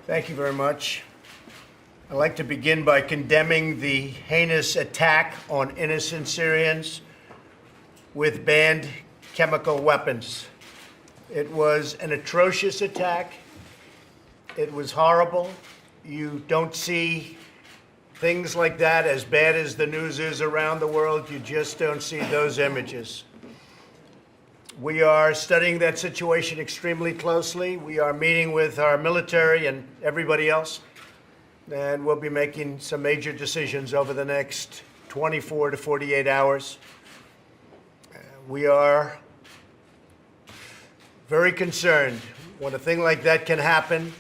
Thank you very much. I'd like to begin by condemning the heinous attack on innocent Syrians with banned chemical weapons. It was an atrocious attack. It was horrible. You don't see things like that, as bad as the news is around the world. You just don't see those images. We are studying that situation extremely closely. We are meeting with our military and everybody else, and we'll be making some major decisions over the next 24 to 48 hours. We are very concerned when a thing like that can happen.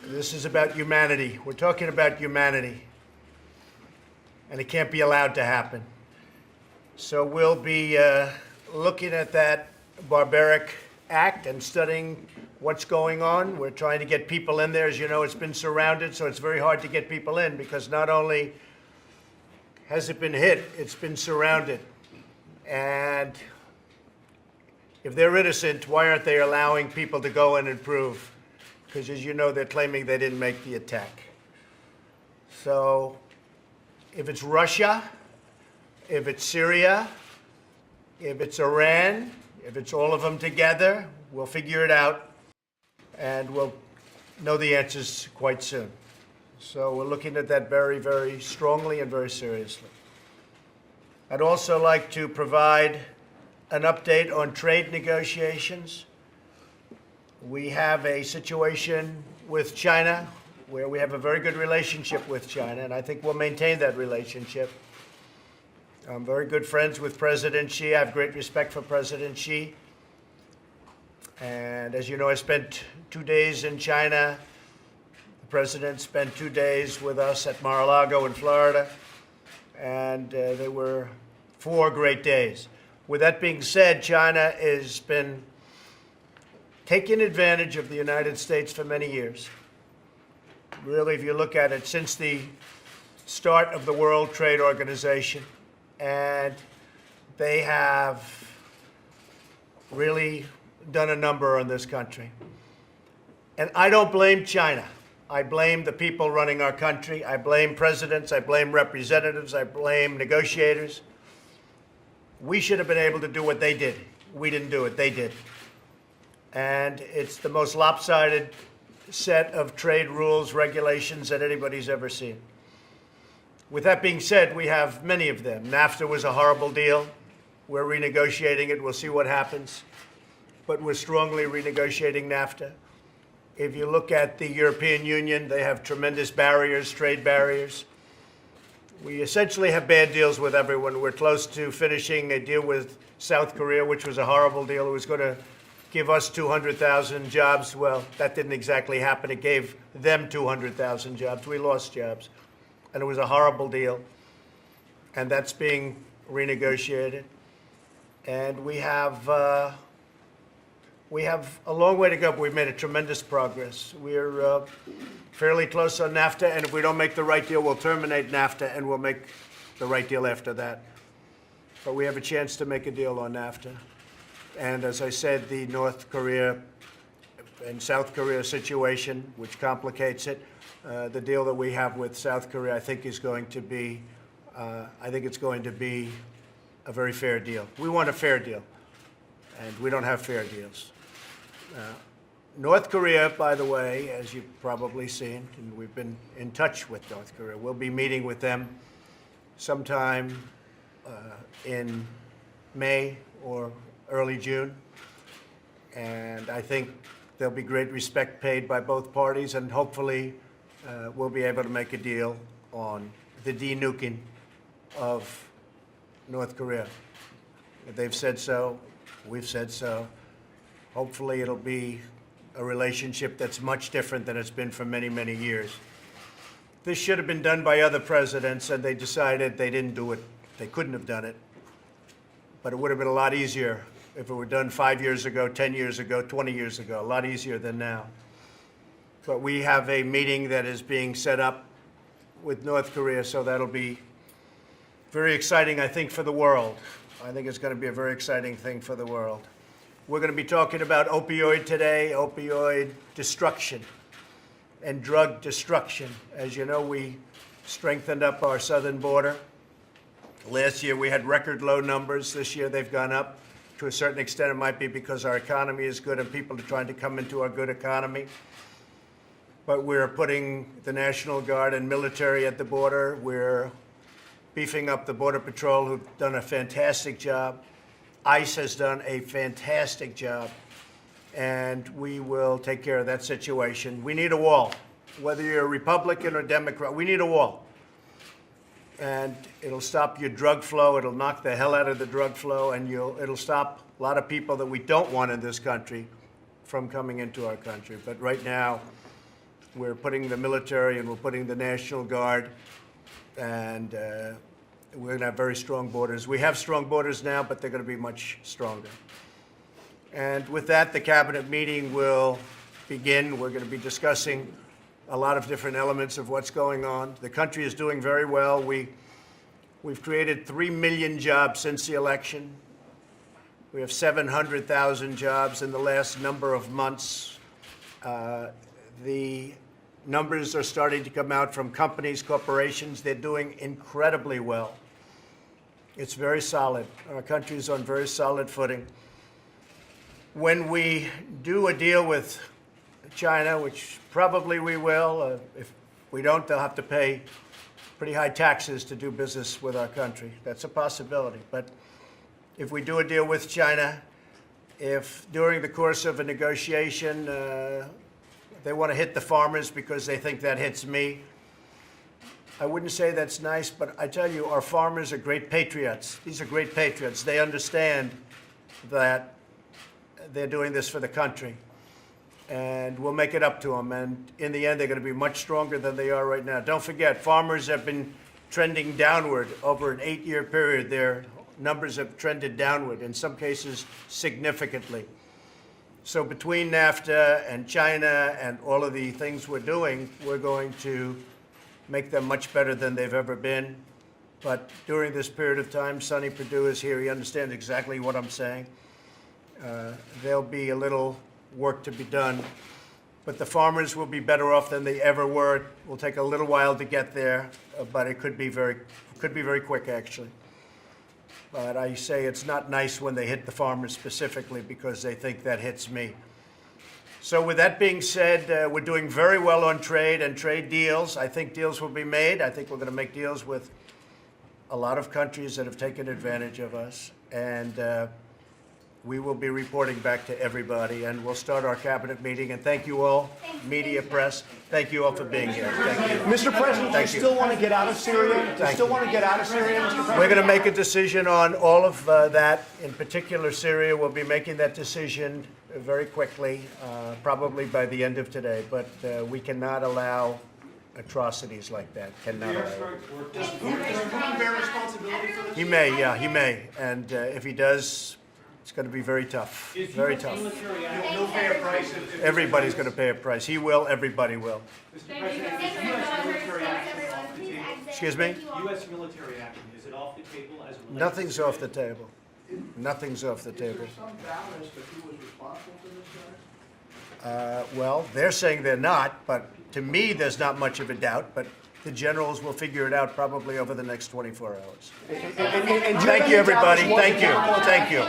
This is about humanity. We're talking about humanity, and it can't be allowed to happen. So we'll be looking at that barbaric act and studying what's going on. We're trying to get people in there. As you know, it's been surrounded, so it's very hard to get people in because not only has it been hit, it's been surrounded. And if they're innocent, why aren't they allowing people to go in and prove? Because as you know, they're claiming they didn't make the attack. So if it's Russia, if it's Syria, if it's Iran, if it's all of them together, we'll figure it out, and we'll know the answers quite soon. So we're looking at that very, very strongly and very seriously. I'd also like to provide an update on trade negotiations. We have a situation with China where we have a very good relationship with China, and I think we'll maintain that relationship. I'm very good friends with President Xi. I have great respect for President Xi. And as you know, I spent 2 days in China. The president spent 2 days with us at Mar-a-Lago in Florida. And they were 4 great days. With that being said, China has been taking advantage of the United States for many years. Really, if you look at it, since the start of the World Trade Organization, and they have really done a number on this country. And I don't blame China. I blame the people running our country. I blame presidents. I blame representatives. I blame negotiators. We should have been able to do what they did. We didn't do it. They did. And it's the most lopsided set of trade rules, regulations that anybody's ever seen. With that being said, we have many of them. NAFTA was a horrible deal. We're renegotiating it. We'll see what happens. But we're strongly renegotiating NAFTA. If you look at the European Union, they have tremendous barriers, trade barriers. We essentially have bad deals with everyone. We're close to finishing a deal with South Korea, which was a horrible deal. It was going to give us 200,000 jobs. Well, that didn't exactly happen. It gave them 200,000 jobs. We lost jobs. And it was a horrible deal. And that's being renegotiated. And we have a long way to go, but we've made a tremendous progress. We're fairly close on NAFTA, and if we don't make the right deal, we'll terminate NAFTA, and we'll make the right deal after that. But we have a chance to make a deal on NAFTA. And as I said, the North Korea and South Korea situation, which complicates it, the deal that we have with South Korea, I think is going to be, it's going to be a very fair deal. We want a fair deal, and we don't have fair deals. North Korea, by the way, as you've probably seen, and we've been in touch with North Korea, we'll be meeting with them sometime in May or early June, and I think there'll be great respect paid by both parties, and hopefully we'll be able to make a deal on the denuking of North Korea. They've said so. We've said so. Hopefully it'll be a relationship that's much different than it's been for many, many years. This should have been done by other presidents, and they decided they didn't do it. They couldn't have done it. But it would have been a lot easier if it were done 5 years ago, 10 years ago, 20 years ago, a lot easier than now. But we have a meeting that is being set up with North Korea, so that'll be very exciting, I think, for the world. I think it's going to be a very exciting thing for the world. We're going to be talking about opioid today, opioid destruction. and drug destruction. As you know, we strengthened up our southern border. Last year we had record low numbers. This year they've gone up. To a certain extent, it might be because our economy is good and people are trying to come into our good economy. But we're putting the National Guard and military at the border. We're beefing up the Border Patrol, who've done a fantastic job. ICE has done a fantastic job. And we will take care of that situation. We need a wall. Whether you're a Republican or Democrat, we need a wall. And it'll stop your drug flow. It'll knock the hell out of the drug flow, and it'll stop a lot of people that we don't want in this country from coming into our country. But right now, we're putting the military and we're putting the National Guard, and we're going to have very strong borders. We have strong borders now, but they're going to be much stronger. And with that, the cabinet meeting will begin. We're going to be discussing a lot of different elements of what's going on. The country is doing very well. We've created 3 million jobs since the election. We have 700,000 jobs in the last number of months. The numbers are starting to come out from companies, corporations. They're doing incredibly well. It's very solid. Our country is on very solid footing. When we do a deal with China, which probably we will, if we don't, they'll have to pay pretty high taxes to do business with our country. That's a possibility. But if we do a deal with China, if during the course of a negotiation they want to hit the farmers because they think that hits me, I wouldn't say that's nice, but I tell you, our farmers are great patriots. These are great patriots. They understand that they're doing this for the country. And we'll make it up to them. And in the end, they're going to be much stronger than they are right now. Don't forget, farmers have been trending downward over an 8-year period. Their numbers have trended downward, in some cases significantly. So between NAFTA and China and all of the things we're doing, we're going to make them much better than they've ever been. But during this period of time, Sonny Perdue is here. He understands exactly what I'm saying. There'll be a little work to be done, but the farmers will be better off than they ever were. It will take a little while to get there, but it could be very quick, actually. But I say it's not nice when they hit the farmers specifically because they think that hits me. So with that being said, we're doing very well on trade and trade deals. I think deals will be made. I think we're going to make deals with a lot of countries that have taken advantage of us, and we will be reporting back to everybody, and we'll start our cabinet meeting. And thank you all, media, press. Thank you all for being here. Thank you. Mr. President, do you still want to get out of Syria? Do you still want to get out of Syria, Mr. President? We're going to make a decision on all of that. In particular, Syria. We'll be making that decision very quickly, probably by the end of today. But we cannot allow atrocities like that. Cannot allow it. Does Putin bear responsibility for this? He may, yeah, he may. And if he does, it's going to be very tough. Very tough. He'll pay a price. Everybody's going to pay a price. He will. Everybody will. Mr. President, is U.S. military action off the table? Excuse me? U.S. military action, is it off the table as it relates Nothing's to off the table. Nothing's off the table. Is there some doubt as to who was responsible for this, guys? Well, they're saying they're not, but to me, there's not much of a doubt. But the generals will figure it out probably over the next 24 hours. Thank you, everybody. Thank you. Thank you.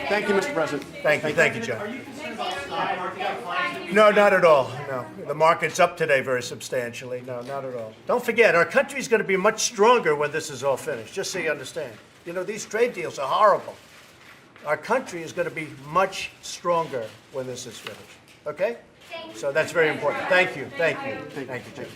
Thank you, Mr. President. Thank you. Thank you, John. Are you concerned about the stock market? No, not at all. No. The market's up today very substantially. No, not at all. Don't forget, our country's going to be much stronger when this is all finished, just so you understand. You know, these trade deals are horrible. Our country is going to be much stronger when this is finished. Okay? So that's very important. Thank you. Thank you. Thank you, Jim.